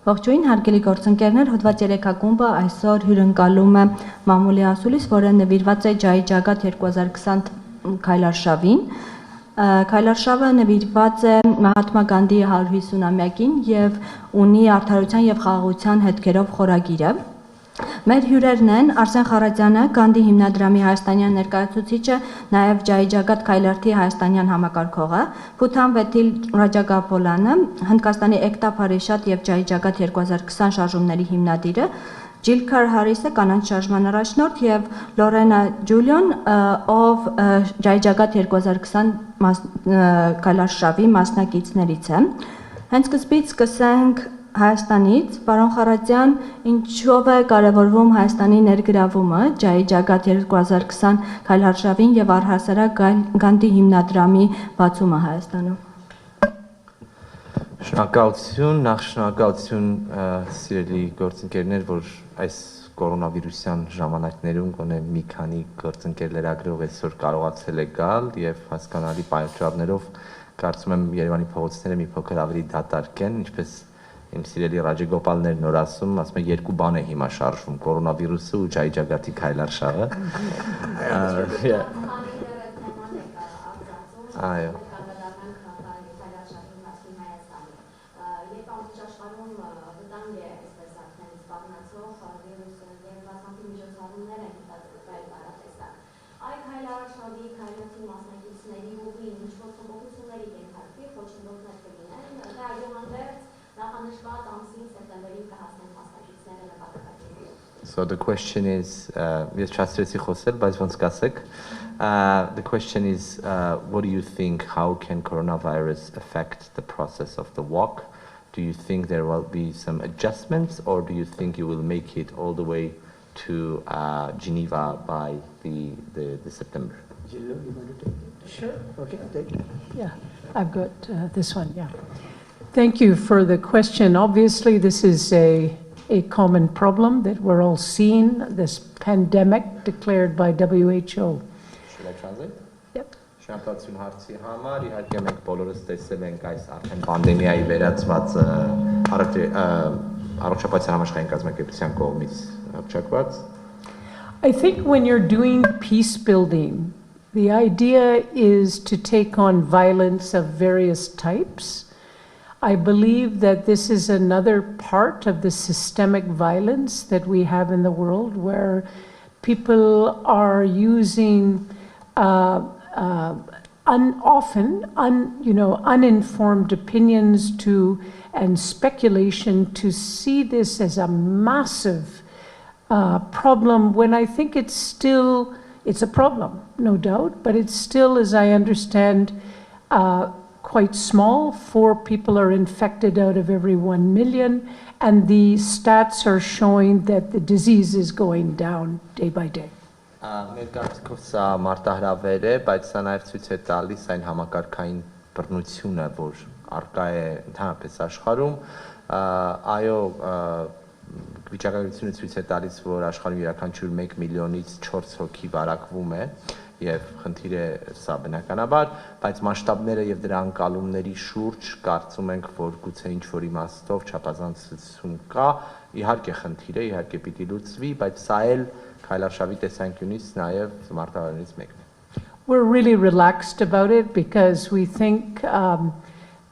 Ողջույն, հարգելի գործընկերներ, հոդված 3 ակումբը այսօր հյուրընկալում է մամուլի ասուլիս, որը նվիրված է Ջայ Ջագաթ 2020 քայլարշավին։ Քայլարշավը նվիրված է Մահատմա Գանդիի 150-ամյակին եւ ունի արդարության եւ խաղաղության հետքերով խորագիրը։ Մեր հյուրերն են Արսեն Խառատյանը, Գանդի հիմնադրամի հայաստանյան ներկայացուցիչը, նաև Ջայ Ջագաթ քայլերթի հայաստանյան համակարգողը, Փութան Վեթիլ Ռաջագապոլյանը, Հնդկաստանի Էկտա Փարիշատ եւ Ջայ Ջագաթ 2020 շարժումների հիմնադիրը, Ջիլքար Հարիսը կանանց շարժման առաջնորդ եւ Լորենա Ջուլիոն, ով Ջայ Ջագաթ 2020 քայլարշավի մասնակիցներից է։ Հենց սկզբից սկսենք Հայաստանից, պարոն Խառատյան, ինչով է կարևորվում Հայաստանի ներգրավումը Ջայ Ջագաթ 2020 քայլարշավին եւ առհասարակ Գանդի հիմնադրամի բացումը Հայաստանում։ Շնորհակալություն, նախ շնորհակալություն սիրելի գործընկերներ, որ այս կորոնավիրուսյան ժամանակներում գոնե մի քանի գործընկեր լրագրող այսօր կարողացել է գալ եւ հասկանալի պատճառներով կարծում եմ Երևանի փողոցները մի փոքր ավելի դատարկ են, ինչպես Իմ սիրելի Ռաջագոպալներն նոր ասում է երկու բան է հիմա շարժվում, կորոնավիրուսը ու Ջայ Ջագաթի քայլարշավը։ Այո։ So the question is, the question is, what do you think, how can coronavirus affect the process of the walk? Do you think there will be some adjustments, or do you think you will make it all the way to Geneva by the September? Sure. Okay. Yeah, I've got this one, yeah. Thank you for the question. Obviously, this is a common problem that we're all seeing, this pandemic declared by WHO. Should I translate? Yep. Շնորհակալություն հարցի համար, իհարկե մենք բոլորս տեսել ենք այս արդեն պանդեմիայի վերացված առողջապահության համաշխարհային կազմակերպության կողմից հռչակված. I think when you're doing peace building, the idea is to take on violence of various types. I believe that this is another part of the systemic violence that we have in the world, where people are using uninformed opinions and speculation to see this as a massive problem, when I think it's a problem, no doubt, but it's still, as I understand, quite small. 4 people are infected out of every 1 million, and the stats are showing that the disease is going down day by day. Մեր կարծիքով սա մարտահրավեր է, բայց սա նաև ցույց է տալիս այն համակարգային բռնությունը, որ առկա է ընդհանրապես աշխարհում։ Այո, վիճակագրությունը ցույց է տալիս, որ աշխարհում յուրաքանչյուր 1 միլիոնից 4 հոգի վարակվում է եւ խնդիր է սա բնականաբար, բայց մասշտաբները եւ դրա անկալումների շուրջ կարծում ենք, որ գուցե ինչ-որ իմաստով չափազանցություն կա, իհարկե խնդիր է, իհարկե պիտի լուծվի, բայց սա էլ քայլարշավի տեսանկյունից նաեւ մարտահրավերից մեկն է. We're really relaxed about it because we think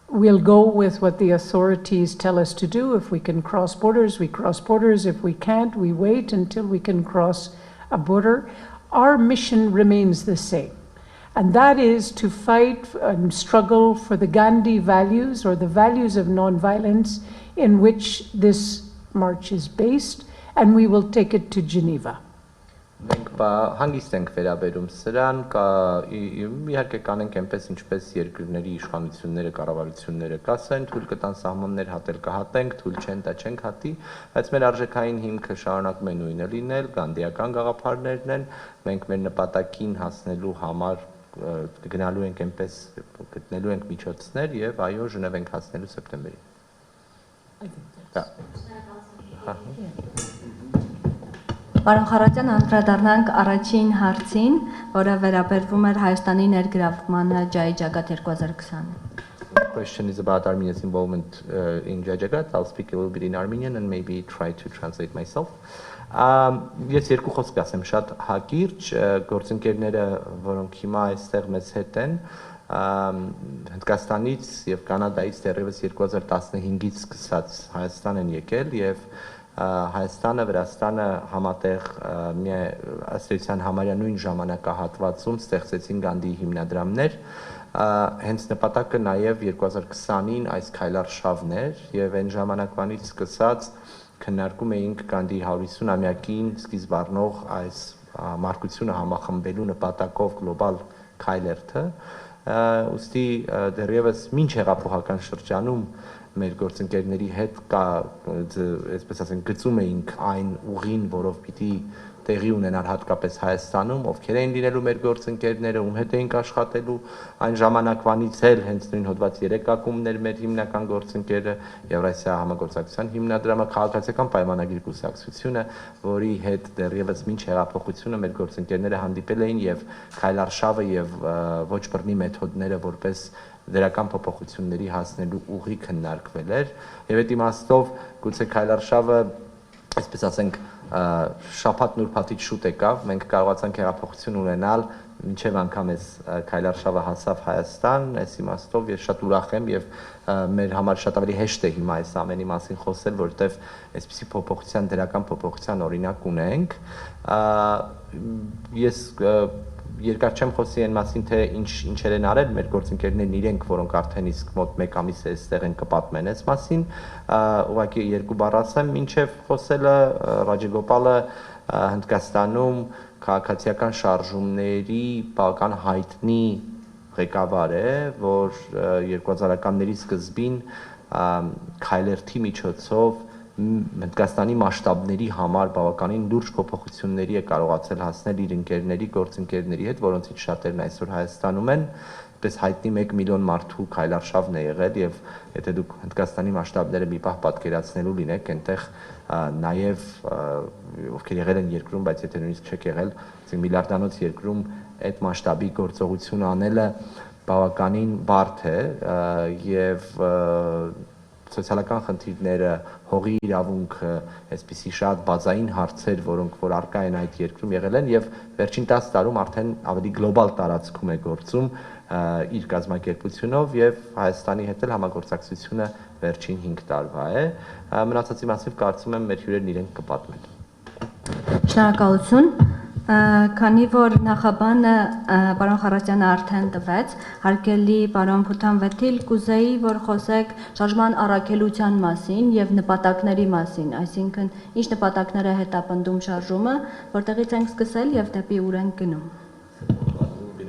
we'll go with what the authorities tell us to do. If we can cross borders, we cross borders. If we can't, we wait until we can cross a border. Our mission remains the same, and that is to fight and struggle for the Gandhi values, or the values of non-violence, in which this march is based, and we will take it to Geneva. Մենք հանգիստ ենք վերաբերում սրան, իհարկե կանենք այնպես ինչպես երկրների իշխանությունները, կառավարությունները կասեն, թույլ կտան սահմաններ հատել կհատենք, թույլ չեն տա չենք հատի, բայց մեր արժեքային հիմքը շարունակում է նույնը լինել, գանդիական գաղափարներն են, մենք մեր նպատակին հասնելու համար գնալու ենք այնպես, գտնելու ենք միջոցներ եւ այո, Ժնև ենք հասնելու սեպտեմբերին։ Պարոն Խառատյան, անդրադառնանք առաջին հարցին, որը վերաբերվում էր Հայաստանի ներգրավմանը Ջայ Ջագաթ 2020-ին։ question is about Armenia's involvement in Ջայ Ջագաթ. I'll speak a little bit in Armenian and maybe try to translate myself. Ես երկու խոսք ասեմ շատ հակիրճ, գործընկերները, որոնք հիմա այստեղ մեզ հետ են, Հնդկաստանից եւ Կանադայից դեռևս 2015-ից սկսած Հայաստան են եկել եւ Հայաստանը, Վրաստանը համատեղ ըստ համարյա նույն ժամանակահատվածում ստեղծեցին Գանդիի հիմնադրամներ, հենց նպատակը նաեւ 2020-ին այս քայլարշավն էր եւ այն ժամանակվանից սկսած քննարկում էինք Գանդիի 150-ամյակին սկիզբ առնող այս մարգությունը համախմբելու նպատակով գլոբալ քայլերթը, ուստի դեռևս մինչ հեղափոխական շրջանում մեր գործընկերների հետ այսպես ասենք գծում էինք այն ուղին, որով պիտի տեղի ունենար հատկապես Հայաստանում, ովքեր էին լինելու մեր գործընկերները, ում հետ էինք աշխատելու, այն ժամանակվանից էլ հենց նույն հոդված 3 ակումբներ մեր հիմնական գործընկերը, Եվրասիա համագործակցության հիմնադրամը, քաղաքացիական պայմանագիր կուսակցությունը, որի հետ դեռևս մինչ հեղափոխությունը մեր գործընկերները հանդիպել էին եւ քայլարշավը եւ ոչ բռնի մեթոդները որպես դրական փոփոխությունների հասնելու ուղի քննարկվել էր եւ այդ իմաստով գուցե քայլարշավը այսպես ասենք շաբաթ նուրբաթից շուտ եկավ, մենք կարողացանք հեղափոխություն ունենալ, մինչև անգամ այս քայլարշավը հասավ Հայաստան, այս իմաստով ես շատ ուրախ եմ եւ մեր համար շատ ավելի հեշտ է հիմա այս ամենի մասին խոսել, որովհետեւ այսպիսի փոփոխության, դրական փոփոխության օրինակ ունենք, ես երկար չեմ խոսի այն մասին, թե ինչեր են արել մեր գործընկերներն իրենք, որոնք արդեն իսկ մոտ 1 ամիս է այստեղ են կպատմեն այս մասին, ուղղակի երկու բառ ասեմ, մինչև խոսելը Ռաջեգոպալը Հնդկաստանում քաղաքացիական շարժումների բավական հայտնի ղեկավար է, որ 2000-ականների սկզբին քայլերթի միջոցով Հնդկաստանի մասշտաբների համար բավականին լուրջ փոփոխությունների է կարողացել հասնել իր ընկերների, գործընկերների հետ, որոնցից շատերն այսօր Հայաստանում են, այդպես հայտնի 1 միլիոն մարդու քայլարշավն է եղել եւ եթե դուք Հնդկաստանի մասշտաբները մի պահ պատկերացնելու լինեք, այնտեղ նաեւ ովքեր եղել են երկրում, բայց եթե նույնիսկ չեք եղել, ասենք միլիարդանոց երկրում այդ մասշտաբի գործողություն անելը բավականին բարդ է եւ սոցիալական խնդիրները, հողի իրավունքը, այսպիսի շատ բազային հարցեր, որոնք որ առկա են այդ երկրում եղել են եւ վերջին 10 տարում արդեն ավելի գլոբալ տարածքում է գործում իր կազմակերպությունով եւ Հայաստանի հետ էլ համագործակցությունը վերջին 5 տարվա է։ Մնացածի մասին կարծում եմ մեր հյուրերն իրենք կպատմեն։ Շնորհակալություն։ Քանի որ նախաբանը պարոն Խառատյանը արդեն տվեց, հարգելի պարոն Փութանվետիլ, կուզեի, որ խոսեք շարժման առաքելության մասին եւ նպատակների մասին, այսինքն ինչ նպատակներ է հետապնդում շարժումը, որտեղից ենք սկսել եւ դեպի ուր ենք գնում։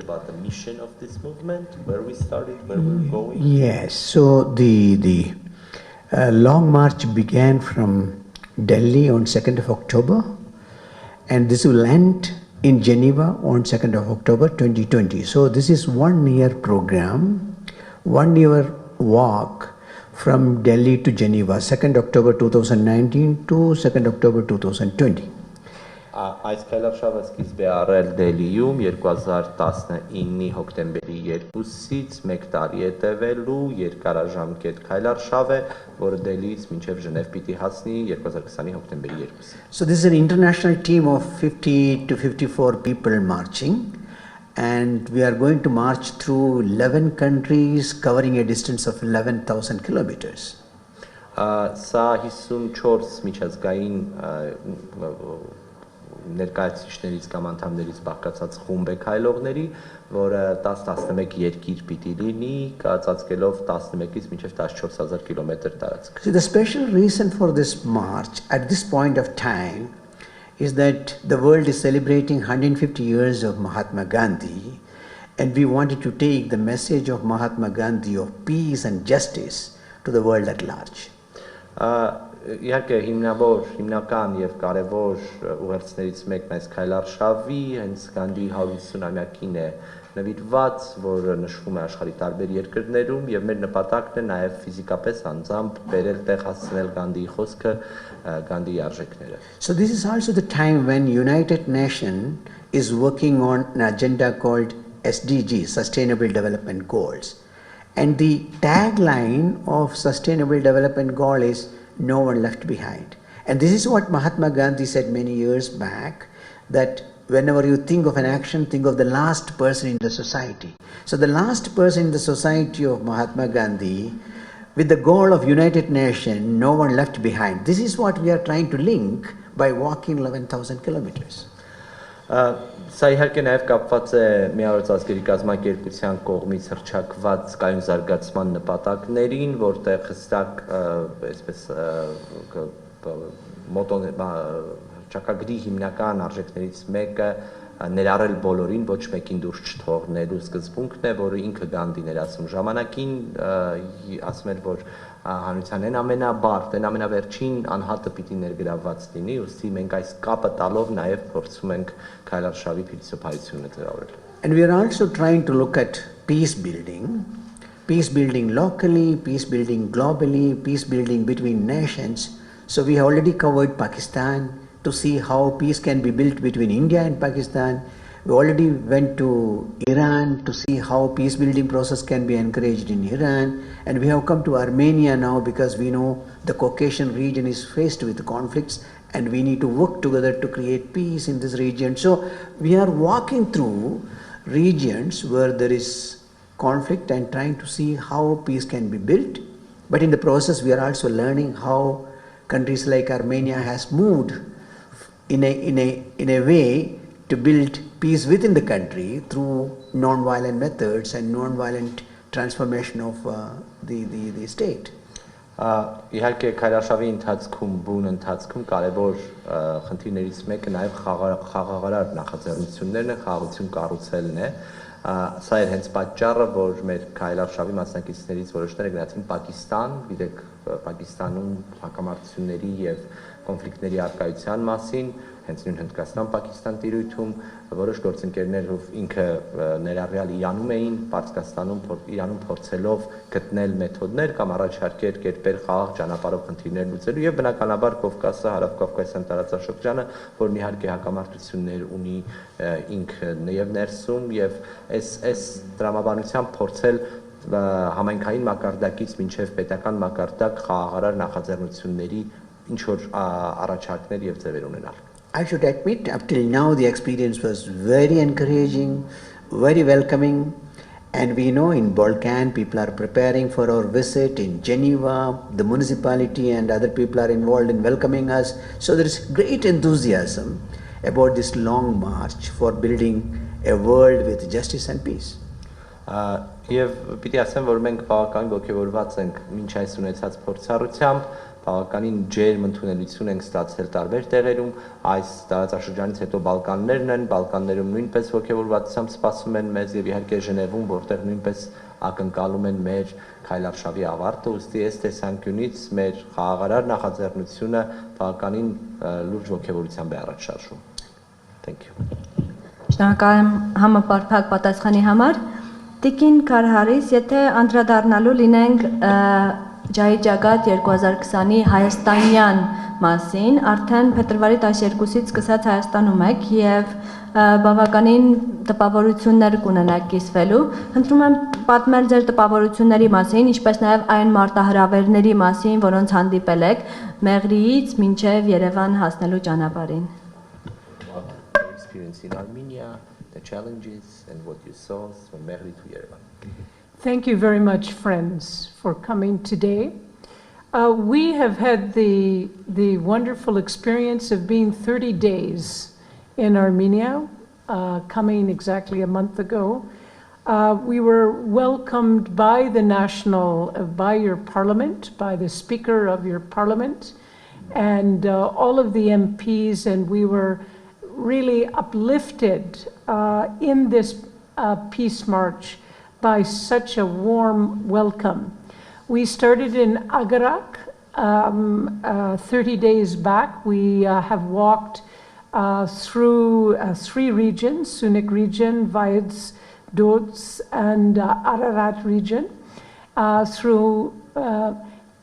About the mission of this movement, where we started, where we're going. Yes, so the long march began from Delhi on 2nd of October. And this will end in Geneva on 2nd of October 2020. So this is 1 year program, 1 year walk from Delhi to Geneva, 2nd October 2019 to 2nd October 2020. Այս քայլարշավը սկիզբ է առել Դելիում 2019-ի հոկտեմբերի 2-ից 1 տարի է տևելու երկարաժամկետ քայլարշավ է, որը Դելիից մինչև Ժնև պիտի հասնի 2020-ի հոկտեմբերի 2-ին։ So this is an international team of 50 to 54 people marching, and we are going to march through 11 countries covering a distance of 11,000 kilometers. Սա 54 միջազգային ներկայացուցիչներից կամ անդամներից բաղկացած խումբ է քայլողների, որը 10-11 երկիր պիտի լինի, ծածկելով 11-ից մինչև 14000 կիլոմետր տարածք։ So the special reason for this march at this point of time is that the world is celebrating 150 years of Mahatma Gandhi, and we wanted to take the message of Mahatma Gandhi of peace and justice to the world at large. Իհարկե հիմնական եւ կարեւոր ուղերձներից մեկն այս քայլարշավի հենց Գանդիի 150-ամյակին է նվիրված, որը նշվում է աշխարհի տարբեր երկրներում եւ մեր նպատակն է նաեւ ֆիզիկապես անձամբ բերել տեղ հասցնել Գանդիի խոսքը, Գանդիի արժեքները։ So this is also the time when United Nations is working on an agenda called SDG, Sustainable Development Goals. And the tagline of Sustainable Development Goal is no one left behind. And this is what Mahatma Gandhi said many years back, that whenever you think of an action, think of the last person in the society. So the last person in the society of Mahatma Gandhi, with the goal of United Nations, no one left behind. This is what we are trying to link by walking 11,000 kilometers. Սա իհարկե նաև կապված է Միավորված ազգերի կազմակերպության կողմից հռչակված կայուն զարգացման նպատակներին, որտեղ հստակ այսպես հռչակագրի հիմնական արժեքներից մեկը ներառել բոլորին, ոչ մեկին դուրս չթողնելու սկզբունքն է, որը ինքը Գանդին էր ասում ժամանակին, ասում էր, որ հանրության այն ամենաբարդ, այն ամենավերջին անհատը պիտի ներգրավված լինի, ուստի մենք այս կապը տալով նաև փորձում ենք քայլարշավի փիլիսոփայությունը ձևավորել։ And we are also trying to look at peace building locally, peace building globally, peace building between nations. So we have already covered Pakistan to see how peace can be built between India and Pakistan. We already went to Iran to see how peace building process can be encouraged in Iran, and we have come to Armenia now because we know the Caucasian region is faced with conflicts and we need to work together to create peace in this region. So we are walking through regions where there is conflict and trying to see how peace can be built, but in the process we are also learning how countries like Armenia has moved in a way to build peace within the country through non-violent methods and non-violent transformation of the state. Իհարկե քայլարշավի ընթացքում, բուն ընթացքում կարևոր խնդիրներից մեկը նաև խաղաղարար նախաձեռնություններն են, խաղաղություն կառուցելն է։ Սա էր հենց պատճառը, որ մեր քայլարշավի մասնակիցներից որոշները գնացին Պակիստան, գիտեք, Պակիստանում հակամարտությունների եւ կոնֆլիկտների առկայության մասին, հենց նույն Հնդկաստան-Պակիստան տիրույթում որոշ գործընկերներ, ով ինքը ներառյալ Իրանում էին, Իրանում փորձելով գտնել մեթոդներ կամ առաջարկել կերպեր խաղաղ ճանապարհով խնդիրներ լուծելու եւ բնականաբար Կովկասը, հարավկովկասյան տարածաշրջանը, որն իհարկե հակամարտություններ ունի ինքը եւ ներսում եւ այս դրամաբանությամբ փորձել համայնքային մակարդակից մինչև պետական մակարդակ խաղաղարար նախաձեռնությունների ինչ որ առաջարկներ եւ ձևեր ունենալ։ I should admit, up till now the experience was very encouraging, very welcoming, and we know in Balkan people are preparing for our visit in Geneva, the municipality and other people are involved in welcoming us, so there is great enthusiasm about this long march for building a world with justice and peace. Եվ պիտի ասեմ, որ մենք բավականին ողջավորված ենք մինչ այս ունեցած փորձառությամբ, բավականին ջերմ ընդունելություն ենք ստացել տարբեր տեղերում, այս տարածաշրջանից հետո Բալկաններն են, Բալկաններում նույնպես ողջավորվածությամբ սպասում են մեզ եւ իհարկե Ժնևում, որտեղ նույնպես ակնկալում են մեր քայլարշավի ավարտը, ուստի այս տեսանկյունից մեր խաղաղարար նախաձեռնությունը բավականին լուրջ ողջավորությամբ է առաջ շարժում։ Thank you. Շնորհակալ եմ համապարփակ պատասխանի համար։ Տիկին Քարհարիս, եթե անդրադառնալու լինենք Ջայ Ջագաթ 2020-ի հայաստանյան մասին, արդեն փետրվարի 12-ից սկսած Հայաստանում եք եւ բավականին տպավորություններ կունենաք կիսվելու։ Խնդրում եմ պատմել ձեր տպավորությունների մասին, ինչպես նաեւ այն մարտահրավերների մասին, որոնց հանդիպել եք Մեղրիից մինչեւ Երևան հասնելու ճանապարհին։ Experience in Armenia, the challenges and what you saw from Mehri to Yerevan. Thank you very much, friends, for coming today. We have had the wonderful experience of being 30 days in Armenia, coming exactly a month ago. We were welcomed by by your parliament, by the speaker of your parliament, and all of the MPs, and we were really uplifted in this peace march by such a warm welcome. We started in Agarak 30 days back. We have walked through 3 regions, Sunik region, Vaids, Dots, and Ararat region, through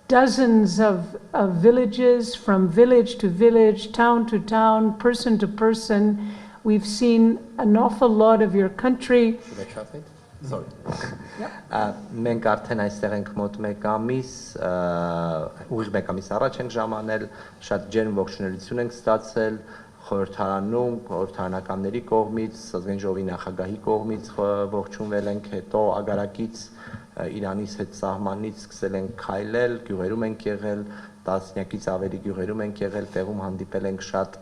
dozens of villages, from village to village, town to town, person to person. We've seen an awful lot of your country. Should I translate? Sorry. Մենք արդեն այստեղ ենք մոտ 1 ամիս, ուղիղ 1 ամիս առաջ ենք ժամանել, շատ ջերմ ողջունելություն ենք ստացել խորհրդարանում, խորհրդարանականների կողմից, ազգային ժողովի նախագահի կողմից ողջունվել ենք, հետո ագարակից Իրանից հետ սահմանից սկսել ենք քայլել, գյուղերում ենք եղել, տասնյակից ավելի գյուղերում ենք եղել, տեղում հանդիպել ենք շատ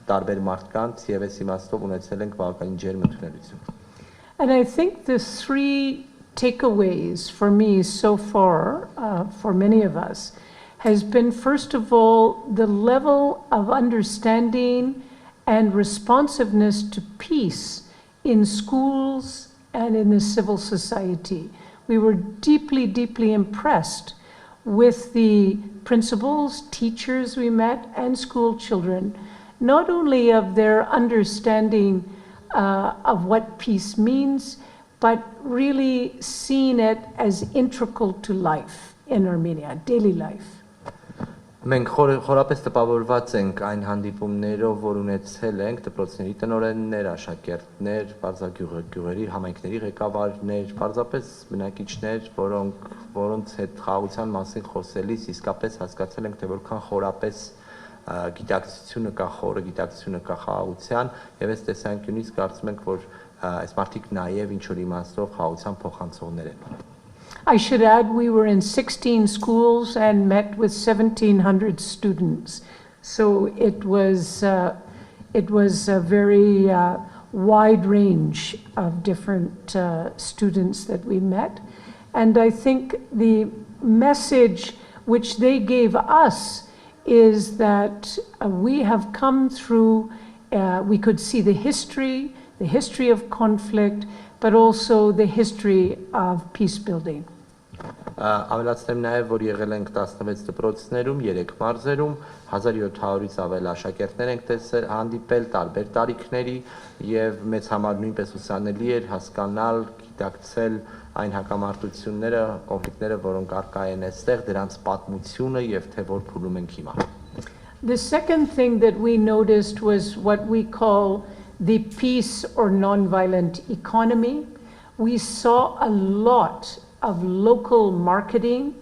տարբեր մարդկանց եւ այս իմաստով ունեցել ենք բավականին ջերմ ընդունելություն. And I think the 3 takeaways for me so far, for many of us, has been, first of all, the level of understanding and responsiveness to peace in schools and in the civil society. We were deeply, deeply impressed with the principals, teachers we met, and school children, not only of their understanding of what peace means, but really seeing it as integral to life in Armenia, daily life. Մենք խորապես տպավորված ենք այն հանդիպումներով, որ ունեցել ենք դպրոցների տնօրեններ, աշակերտներ, բարձրագյուղերի համայնքների ղեկավարներ, պարզապես բնակիչներ, որոնց հետ խաղաղության մասին խոսելիս իսկապես հասկացել ենք, թե որքան խորապես գիտակցությունը կա, խորը գիտակցությունը կա խաղաղության, եւ այս տեսանկյունից կարծում ենք, որ այս մարդիկ նաեւ ինչ որ իմաստով խաղաղության փոխանցողներ են. I should add, we were in 16 schools and met with 1,700 students. So it was a very wide range of different students that we met. And I think the message which they gave us is that we have come through, we could see the history of conflict, but also the history of peace building. Ավելացնեմ նաև, որ եղել ենք 16 դպրոցներում, 3 մարզերում, 1700-ից ավել աշակերտներ ենք տեսել, հանդիպել տարբեր տարիքների եւ մեծ համար նույնպես ուսանելի էր հասկանալ, գիտակցել այն հակամարտությունները, կոնֆլիկտները, որոնք առկա են այստեղ, դրանց պատմությունը եւ թե որ փուլում ենք հիմա. The second thing that we noticed was what we call the peace or non-violent economy. We saw a lot of local marketing,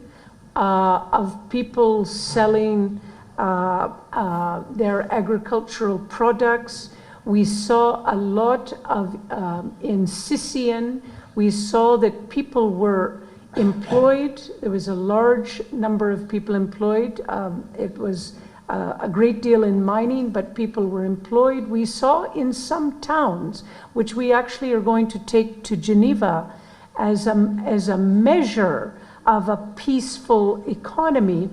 of people selling their agricultural products. We saw a lot of, in Sargsyan, we saw that people were employed. There was a large number of people employed. It was a great deal in mining, but people were employed. We saw in some towns, which we actually are going to take to Geneva as a measure of a peaceful economy,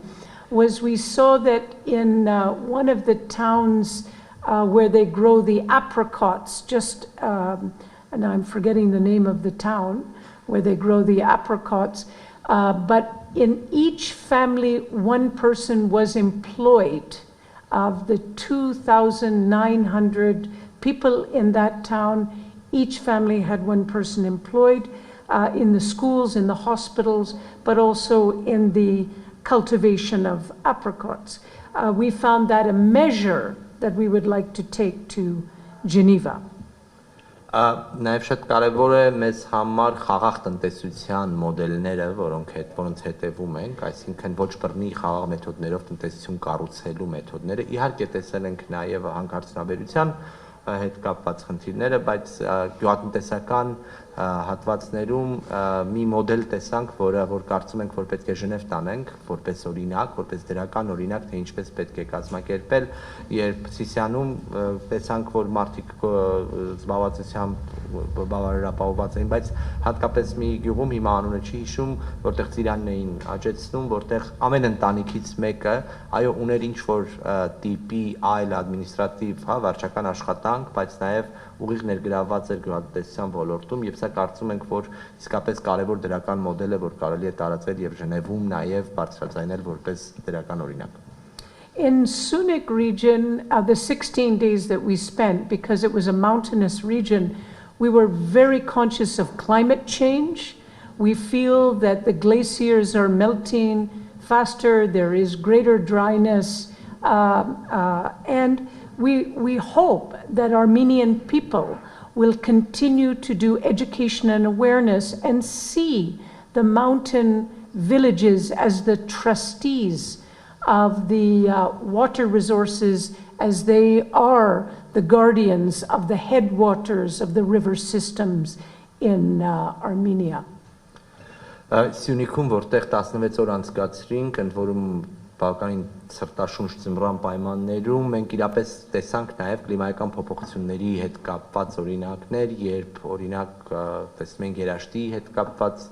was we saw that in one of the towns where they grow the apricots, just, and I'm forgetting the name of the town, where they grow the apricots, but in each family, one person was employed. Of the 2,900 people in that town, each family had one person employed in the schools, in the hospitals, but also in the cultivation of apricots. We found that a measure that we would like to take to Geneva. Նաև շատ կարևոր է մեզ համար խաղաղ տնտեսության մոդելները, որոնց հետևում ենք, այսինքն ոչ բռնի խաղաղ մեթոդներով տնտեսություն կառուցելու մեթոդները, իհարկե տեսել ենք նաև հանքարդյունաբերության հետ կապված խնդիրները, բայց գյուղատնտեսական հատվածներում մի մոդել տեսանք, որ կարծում ենք, որ պետք է Ժնև տանենք, որպես օրինակ, որպես դրական օրինակ, թե ինչպես պետք է կազմակերպել, երբ Սիսիանում տեսանք, որ մարդիկ զբաղվածությամբ բավարար ապահովված էին, բայց հատկապես մի գյուղում հիմա անունը չի հիշում, որտեղ ծիրանն էին աճեցնում, որտեղ ամեն ընտանիքից մեկը, այո, ուներ ինչ-որ տիպի այլ ադմինիստրատիվ, վարչական աշխատանք, բայց նաև ուղիղ ներգրավված էր գյուղատնտեսության ոլորտում, եւ սա կարծում ենք, որ իսկապես կարևոր դրական մոդել է, որ կարելի է տարածել եւ Ժնևում նաև բարձրաձայնել որպես դրական օրինակ. In Sunik region, the 16 days that we spent, because it was a mountainous region, we were very conscious of climate change. We feel that the glaciers are melting faster, there is greater dryness, and we hope that Armenian people will continue to do education and awareness and see the mountain villages as the trustees of the water resources, as they are the guardians of the headwaters of the river systems in Armenia. Սյունիքում, որտեղ 16 օր անցկացրինք, ընդ որում բավականին սրտաշունչ ձմռան պայմաններում, մենք իրապես տեսանք նաև կլիմայական փոփոխությունների հետ կապված օրինակներ, երբ օրինակ տեսնում ենք երաշտի հետ կապված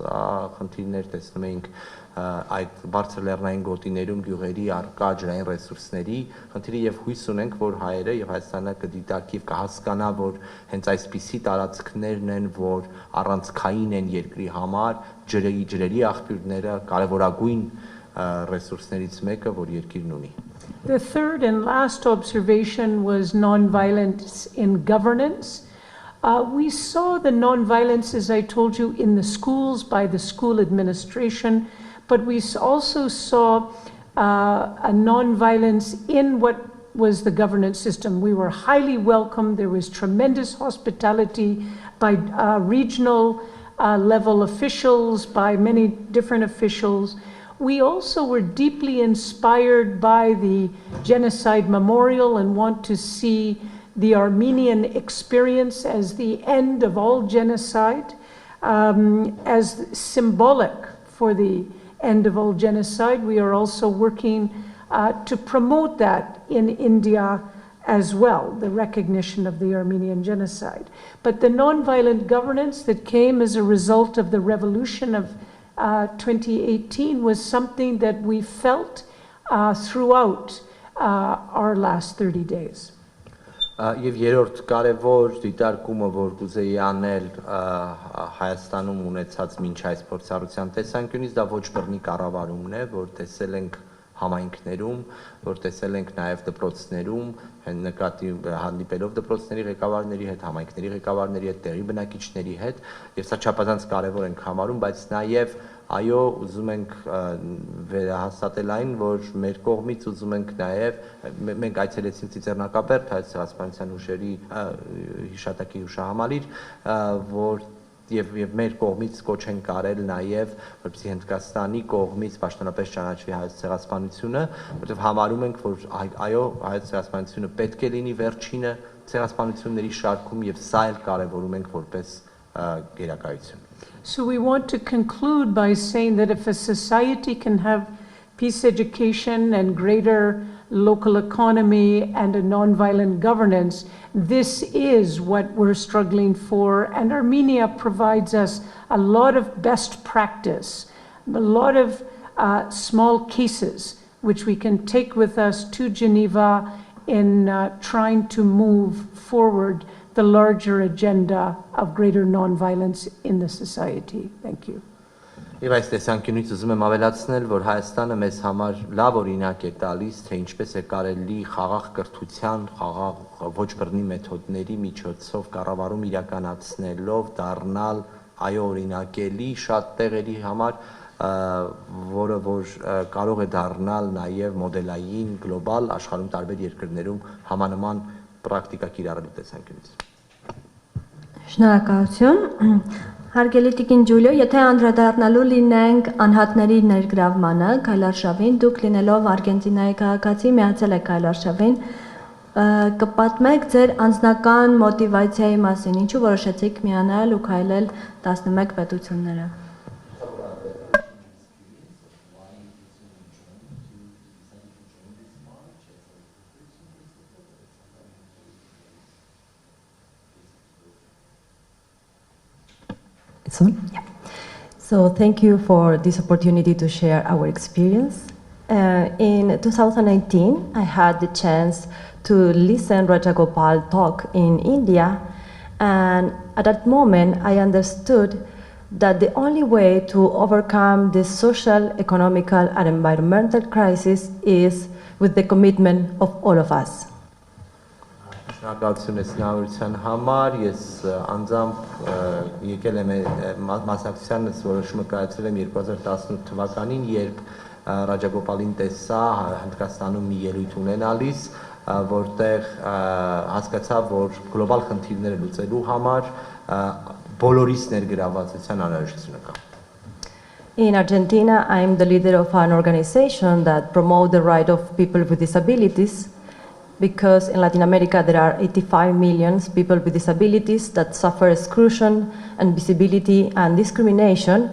խնդիրներ, տեսնում ենք այդ բարձր լեռնային գոտիներում գյուղերի առկա ջրային ռեսուրսների խնդիրը եւ հույս ունենք, որ հայերը եւ Հայաստանը կդիտարկի եւ կհասկանա, որ հենց այսպիսի տարածքներն են, որ առանցքային են երկրի համար, ջրերի աղբյուրները կարևորագույն ռեսուրսներից մեկը, որ երկիրն ունի. The third and last observation was non-violence in governance. We saw the non-violence, as I told you, in the schools by the school administration, but we also saw a non-violence in what was the governance system. We were highly welcomed. There was tremendous hospitality by regional level officials, by many different officials. We also were deeply inspired by the genocide memorial and want to see the Armenian experience as the end of all genocide, as symbolic for the end of all genocide. We are also working to promote that in India as well, the recognition of the Armenian genocide. But the nonviolent governance that came as a result of the revolution of 2018 was something that we felt throughout our last 30 days. Եվ երրորդ կարևոր դիտարկումը, որ կուզեի անել Հայաստանում ունեցած մինչ այս փորձառության տեսանկյունից, դա ոչ բռնի կառավարումն է, որ տեսել ենք համայնքներում, որ տեսել ենք նաև դպրոցներում, նկատի հանդիպելով դպրոցների ղեկավարների հետ, համայնքների ղեկավարների հետ, տեղի բնակիչների հետ, եւ սա չափազանց կարևոր ենք համարում, բայց նաև այո, ուզում ենք վերահաստատել այն, որ մեր կողմից ուզում ենք նաև մենք այցելեցինք Ծիծեռնակաբերդ, հայ ցեղասպանության հուշերի հիշատակի հուշահամալիր, որ եւ մեր կողմից կոչ են կարել նաև որպեսզի Հնդկաստանի կողմից պաշտոնապես ճանաչվի հայոց ցեղասպանությունը, որովհետեւ համարում ենք, որ այո, հայոց ցեղասպանությունը պետք է լինի վերջինը ցեղասպանությունների շարքում եւ սա էլ կարեւորում ենք որպես գերակայություն. So we want to conclude by saying that if a society can have peace education and greater local economy and a nonviolent governance, this is what we're struggling for, and Armenia provides us a lot of best practice, a lot of small cases which we can take with us to Geneva in trying to move forward the larger agenda of greater nonviolence in the society. Thank you. Եվ այս տեսանկյունից ուզում եմ ավելացնել, որ Հայաստանը մեզ համար լավ օրինակ է տալիս, թե ինչպես է կարելի խաղաղ կրթության, խաղաղ ոչ բռնի մեթոդների միջոցով կառավարում իրականացնելով դառնալ այո օրինակելի շատ տեղերի համար, որը որ կարող է դառնալ նաև մոդելային գլոբալ աշխարհում տարբեր երկրներում համանման պրակտիկա կիրառելու տեսանկյունից։ Շնորհակալություն։ Հարգելի Տիկին Ջուլիո, եթե անդրադառնալու լինենք անհատների ներգրավմանը քայլարշավին, դուք լինելով Արգենտինայի քաղաքացի միացել եք քայլարշավին, կպատմեք ձեր անձնական մոտիվացիայի մասին, ինչու որոշեցիք միանալ ու քայլել 11 պետությունները։ Yeah. So thank you for this opportunity to share our experience. In 2019, I had the chance to listen Rajagopal talk in India, and at that moment I understood that the only way to overcome this social, economical, and environmental crisis is with the commitment of all of us. Շնորհակալություն նորության համար, ես անձամբ եկել եմ մասնակցությանս որոշումը կայացրել եմ 2018 թվականին, երբ Ռաջագոպալին տեսա Հնդկաստանում մի ելույթ ունենալիս, որտեղ հասկացա, որ գլոբալ խնդիրները լուծելու համար բոլորիս ներգրավվածության անհրաժեշտություն կա։ In Argentina, I'm the leader of an organization that promotes the right of people with disabilities, because in Latin America there are 85 million people with disabilities that suffer exclusion and visibility and discrimination,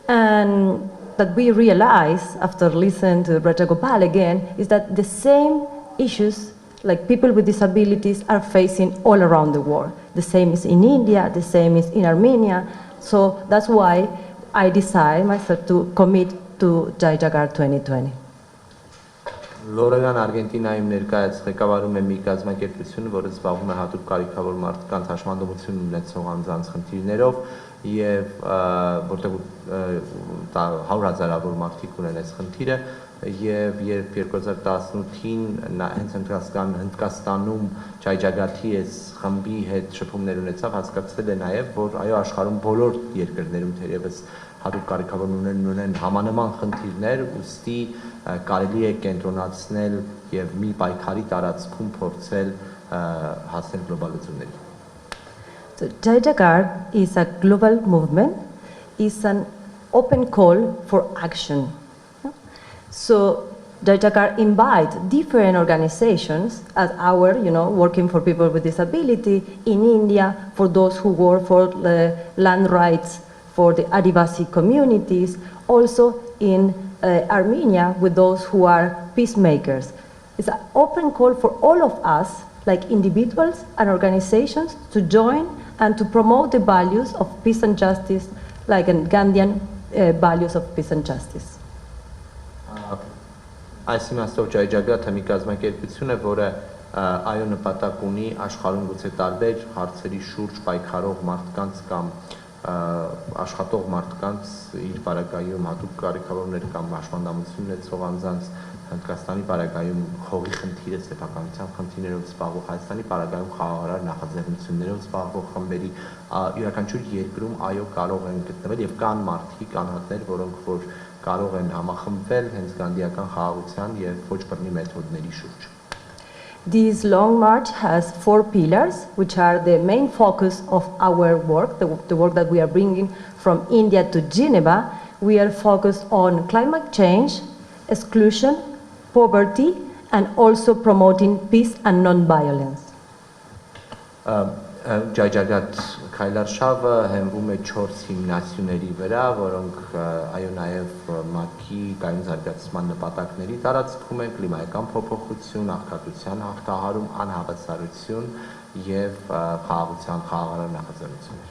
and that we realize after listening to Rajagopal again is that the same issues like people with disabilities are facing all around the world. The same is in India, the same is in Armenia, so that's why I decided myself to commit to Ջայ Ջագաթ 2020. Լորեգան Արգենտինայում ներկայացած ղեկավարում է մի կազմակերպություն, որը զբաղվում է հատուկ կարիքավոր մարդկանց հաշմանդամություն ունեցող անձանց խնդիրներով եւ որտեղ 100,000-ավոր մարդիկ ունեն այս խնդիրը եւ երբ 2018-ին հենց Հնդկաստանում Ջայ Ջագաթի այս խմբի հետ շփումներ ունեցավ, հասկացել է նաեւ, որ այո աշխարհում բոլոր երկրներում թերևս հատուկ կարիքավոր ունեն համանման խնդիրներ, ուստի կարելի է կենտրոնացնել եւ մի պայքարի տարածքում փորձել հասնել գլոբալությունների։ So Ջայ Ջագաթ is a global movement, is an open call for action. So Ջայ Ջագաթ invites different organizations as our, working for people with disability in India, for those who work for the land rights for the Adivasi communities, also in Armenia with those who are peacemakers. It's an open call for all of us, like individuals and organizations, to join and to promote the values of peace and justice, like Gandhian values of peace and justice. Այս իմաստով Ջայ Ջագաթը մի կազմակերպություն է, որը այո նպատակ ունի աշխարհում գուցե տարբեր հարցերի շուրջ պայքարող մարդկանց կամ աշխատող մարդկանց իր բարակայում հատուկ կարիքավորներ կամ հաշմանդամություն ունեցող անձանց Հնդկաստանի բարակայում հողի խնդիրը, սեփականության խնդիրներով զբաղվող, Հայաստանի բարակայում խաղաղարար նախաձեռնություններով զբաղվող խմբերի յուրաքանչյուր երկրում այո կարող են գտնվել եւ կան մարդիկ անհատներ, որոնք որ կարող են համախմբվել հենց գանդիական խաղաղության եւ ոչ բռնի մեթոդների շուրջ։ This long march has 4 pillars, which are the main focus of our work, the work that we are bringing from India to Geneva. We are focused on climate change, exclusion, poverty, and also promoting peace and non-violence. Ջայ Ջագաթ քայլարշավը հենվում է 4 հիմնասյուների վրա, որոնք այո նաև ՄԱԿ-ի կայուն զարգացման նպատակների տարածքում են՝ կլիմայական փոփոխություն, աղքատության հաղթահարում, անհավասարություն եւ խաղաղության խաղաղարար նախաձեռնություններ։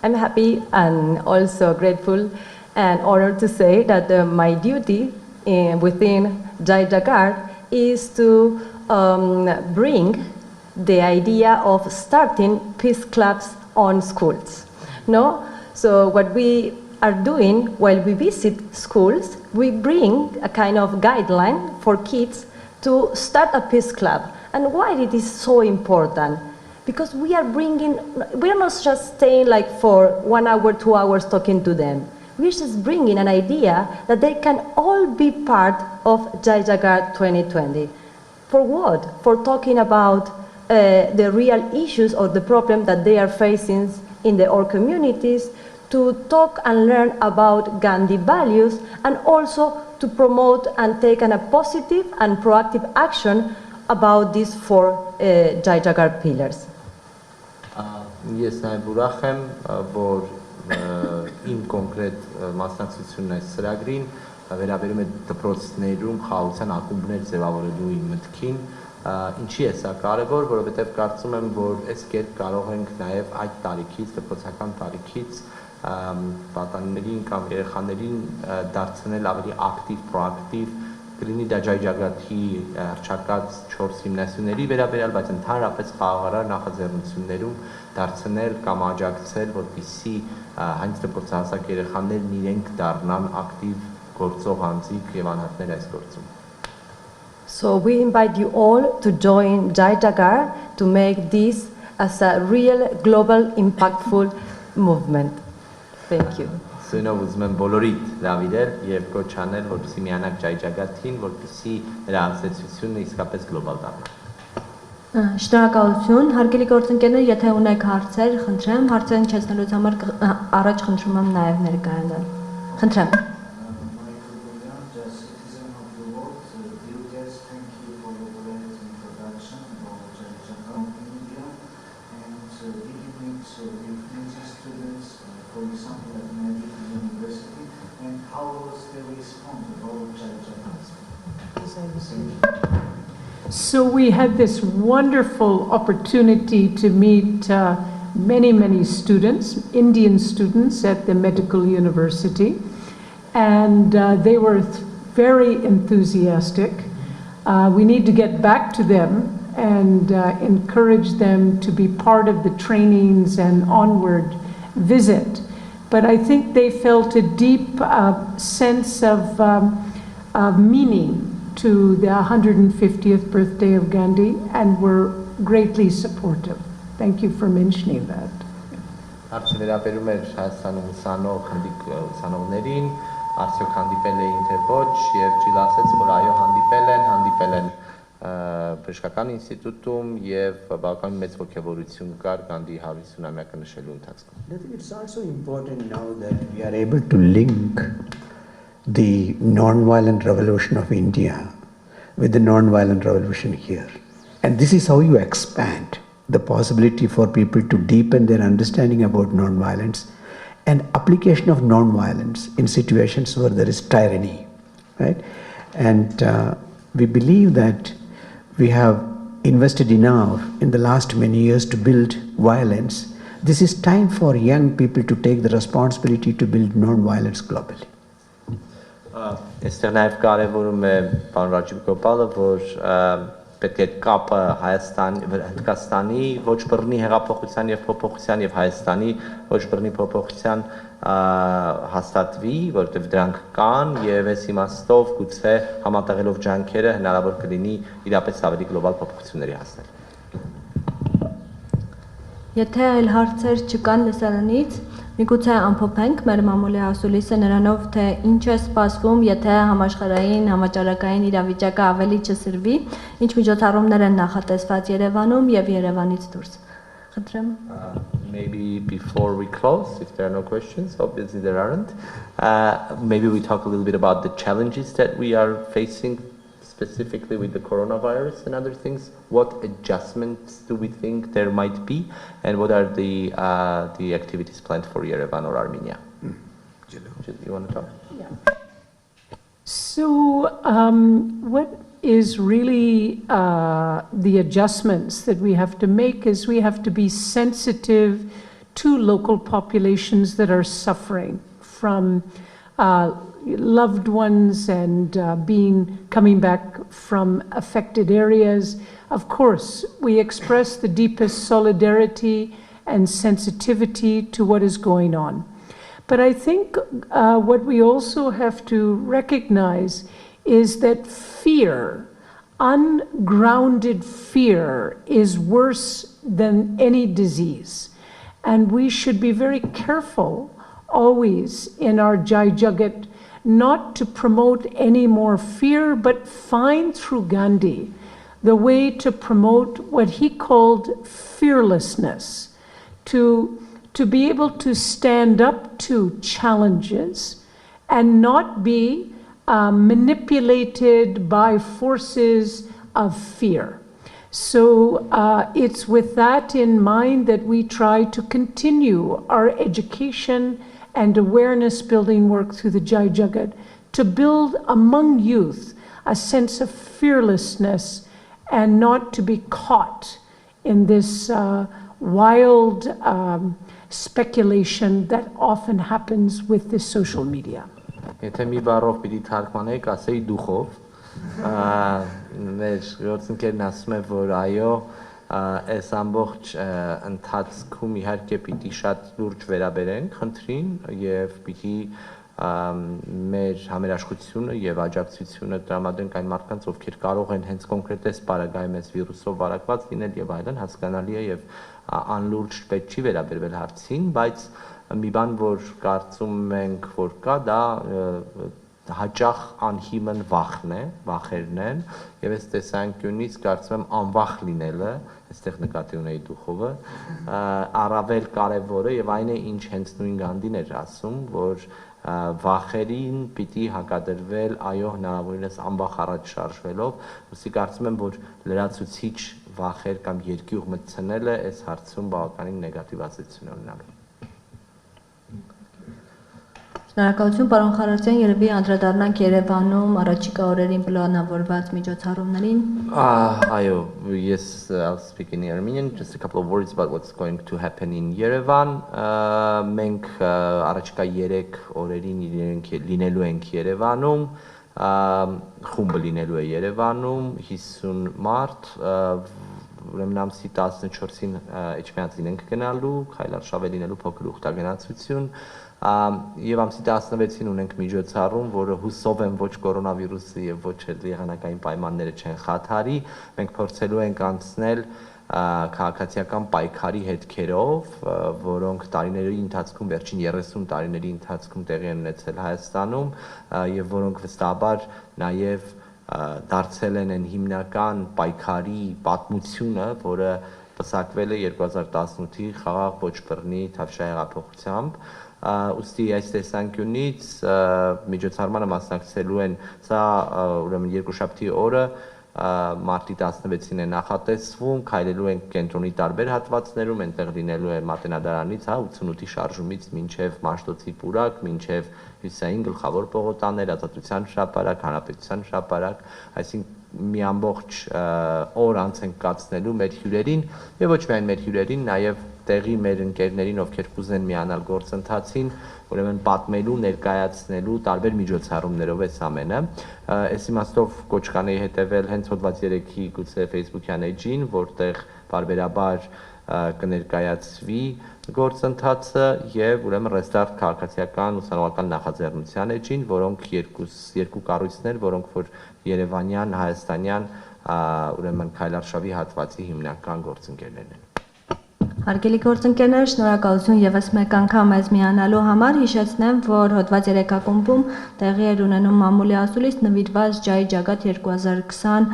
I'm happy and also grateful and honored to say that my duty within Ջայ Ջագաթ is to bring the idea of starting peace clubs on schools. No? So what we are doing while we visit schools, we bring a kind of guideline for kids to start a peace club. And why it is so important? Because we are not just staying like for 1 hour, 2 hours talking to them. We're just bringing an idea that they can all be part of Ջայ Ջագաթ 2020. For what? For talking about the real issues or the problem that they are facing in their communities, to talk and learn about Gandhi values, and also to promote and take a positive and proactive action about these 4 Ջայ Ջագաթ pillars. Ես նաև ուրախ եմ, որ իմ կոնկրետ մասնակցությունն այս ծրագրին վերաբերում է դպրոցներում խաղաղության ակումբներ ձևավորելու իմ մտքին։ Ինչի է սա կարևոր, որովհետև կարծում եմ, որ այս կերպ կարող ենք նաև այդ տարիքից, դպրոցական տարիքից պատանիներին կամ երեխաներին դարձնել ավելի ակտիվ, պրոակտիվ, կլինի դա Ջայ Ջագաթի հռչակած 4 հիմնասյուների վերաբերյալ, բայց ընդհանրապես խաղաղարար նախաձեռնություններում դարձնել կամ աջակցել, որպեսզի հենց դպրոցահասակ երեխաներն իրենք դառնան ակտիվ գործող անձիկ եւ անհատներ այս գործում։ So we invite you all to join Ջայ Ջագաթ to make this as a real global impactful movement. Thank you. Սույնով ուզում եմ բոլորիդ հրավիրել եւ կոչ անել, որպեսզի միանաք Ջայ Ջագաթին, որպեսզի նրա ազդեցությունը իսկապես գլոբալ դառնա։ Շնորհակալություն, հարգելի գործընկերներ, եթե ունեք հարցեր, խնդրեմ, հարցերն իջեցնելուց համար առաջ խնդրում եմ նաև ներկայանալ։ Խնդրեմ։ So we had this wonderful opportunity to meet many students, Indian students at the medical university, and they were very enthusiastic. We need to get back to them and encourage them to be part of the trainings and onward visit. But I think they felt a deep sense of meaning to the 150th birthday of Gandhi and were greatly supportive. Thank you for mentioning that. Հարցը վերաբերում էր Հայաստանում ուսանողներին, արդյոք հանդիպել էին թե ոչ, եւ Ջիլ ասաց, որ այո, հանդիպել են բժշկական ինստիտուտում եւ բավականին մեծ ողջավորություն կար Գանդի 150-ամյակը նշելու ընթացքում։ I think it's also important now that we are able to link the non-violent revolution of India with the non-violent revolution here. And this is how you expand the possibility for people to deepen their understanding about non-violence and application of non-violence in situations where there is tyranny, right? And we believe that we have invested enough in the last many years to build violence. This is time for young people to take the responsibility to build non-violence globally. Այստեղ նաև կարևորում է պարոն Ռաջիվ Գոպալը, որ պետք է կապը Հնդկաստանի ոչ բռնի հեղափոխության եւ փոփոխության եւ Հայաստանի ոչ բռնի փոփոխության հաստատվի, որտեղ դրանք կան եւ այս իմաստով գուցե համատեղելով ջանքերը հնարավոր կլինի իրապես ավելի գլոբալ փոփոխությունների հասնել։ Եթե այլ հարցեր չկան լսարանից, միգուցե ամփոփենք մեր մամուլի ասուլիսը նրանով, թե ինչ է սպասվում, եթե համաշխարհային համաճարակային իրավիճակը ավելի չսրվի, ինչ միջոցառումներ են նախատեսված Երևանում եւ Երևանից դուրս։ Խնդրեմ։ Maybe before we close, if there are no questions, obviously there aren't, maybe we talk a little bit about the challenges that we are facing specifically with the coronavirus and other things. What adjustments do we think there might be, and what are the activities planned for Yerevan or Armenia? You want to talk? Yeah. So what is really the adjustments that we have to make is we have to be sensitive to local populations that are suffering from loved ones and coming back from affected areas. Of course, we express the deepest solidarity and sensitivity to what is going on. But I think what we also have to recognize is that fear, ungrounded fear, is worse than any disease. And we should be very careful always in our Ջայ Ջագաթ not to promote any more fear, but find through Gandhi the way to promote what he called fearlessness, to be able to stand up to challenges and not be manipulated by forces of fear. So it's with that in mind that we try to continue our education and awareness building work through the Ջայ Ջագաթ to build among youth a sense of fearlessness and not to be caught in this wild speculation that often happens with this social media. Եթե մի բառով պիտի թարգմանեի, ասեի դուխով, մեր գործընկերն ասում է, որ այո, այս ամբողջ ընթացքում իհարկե պիտի շատ լուրջ վերաբերենք խնդրին եւ պիտի մեր համերաշխությունը եւ աջակցությունը տրամադրենք այն մարդկանց, ովքեր կարող են հենց կոնկրետ այս պարագայում այս վիրուսով վարակված լինել եւ այլն, հասկանալի է եւ անլուրջ պետք չի վերաբերվել հարցին, բայց մի բան, որ կարծում ենք, որ կա, դա հաճախ անհիմն վախերն են, եւ այս տեսանկյունից կարծում եմ անվախ լինելը, այստեղ նկատի ունեի դուխովը, առավել կարևոր է եւ այն է, ինչ հենց նույն Գանդին էր ասում, որ վախերին պիտի հակադրվել, այո, հնարավորինս անվախ առաջ շարժվելով, ուսի կարծում եմ, որ լրացուցիչ վախեր կամ երկյուղ մտցնելը այս հարցում բավականին նեգատիվ ազդեցություն ունենալու։ Շնորհակալություն, պարոն Խարարցյան, երևի անդրադառնանք Երևանում առաջիկա օրերին պլանավորված միջոցառումներին։ Այո, yes, I'll speak in Armenian, just a couple of words about what's going to happen in Yerevan. Մենք առաջիկա 3 օրերին լինելու ենք Երևանում, խումբը լինելու է Երևանում 50 մարտ, ուրեմն ամսի 14-ին Էջմիածին ենք գնալու, քայլարշավ է լինելու փոքր ուխտագնացություն, եւ ամսի 16-ին ունենք միջոցառում, որը հուսով եմ ոչ կորոնավիրուսի եւ ոչ եղանակային պայմանները չեն խաթարի, մենք փորձելու ենք անցնել քաղաքացիական պայքարի հետքերով, որոնք տարիների ընթացքում վերջին 30 տարիների ընթացքում տեղի են ունեցել Հայաստանում եւ որոնք վստահաբար նաեւ դարձել են այն հիմնական պայքարի պատմությունը, որը պսակվել է 2018-ի խաղաղ ոչ բռնի Թավշյա հեղափոխությամբ, ուստի այս տեսանկյունից միջոցառմանը մասնակցելու են, սա ուրեմն երկուշաբթի օրը մարտի 16-ին է նախատեսվում, քայլելու ենք կենտրոնի տարբեր հատվածներում, այնտեղ լինելու է Մատենադարանից, 88-ի շարժումից մինչև Մաշտոցի պուրակ, մինչև Հյուսիսային գլխավոր պողոտաներ, Ազատության հրապարակ, Հանրապետության հրապարակ, այսինքն մի ամբողջ օր անց ենք կացնելու մեր հյուրերին եւ ոչ միայն մեր հյուրերին, նաեւ տեղի մեր ընկերներին, ովքեր կուզեն միանալ գործընթացին, ուրեմն պատմելու, ներկայացնելու տարբեր միջոցառումներով այս ամենը։ Այս իմաստով կոչ կանեի հետևել հենց հոդված 3-ի գուցե Facebook-յան էջին, որտեղ բարբերաբար կներկայացվի գործընթացը եւ ուրեմն ռեստարտ քաղաքացիական ուսանողական նախաձեռնության էջին, որոնք երկու կառույցներ, որոնք որ Երևանյան, հայաստանյան ուրեմն քայլարշավի հատվածի հիմնական գործընկերներն են։ Հարգելի գործընկերներ, շնորհակալություն եւս մեկ անգամ մեզ միանալու համար, հիշեցնեմ, որ հոդված 3 ակումբում տեղի էր ունենում մամուլի ասուլիս նվիրված Ջայ Ջագաթ 2020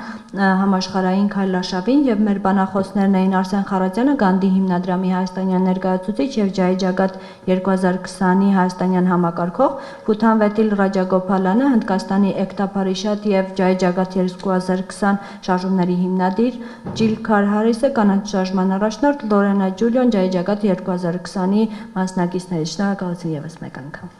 համաշխարհային քայլարշավին եւ մեր բանախոսներն էին Արսեն Խարատյանը, Գանդի հիմնադրամի հայաստանյան ներկայացուցիչ եւ Ջայ Ջագաթ 2020-ի հայաստանյան համակարգող, Բութան Վետիլ Ռաջագոփալյանը, Հնդկաստանի Էկտա Փարիշատ եւ Ջայ Ջագաթ 2020 շարժումների հիմնադիր, Ջիլ Քարհարիսը կանանց շարժման առաջնորդ, Լորենա Ջուլիոն Ջայ Ջագաթ 2020-ի մասնակիցներից։ Շնորհակալություն եւս մեկ անգամ։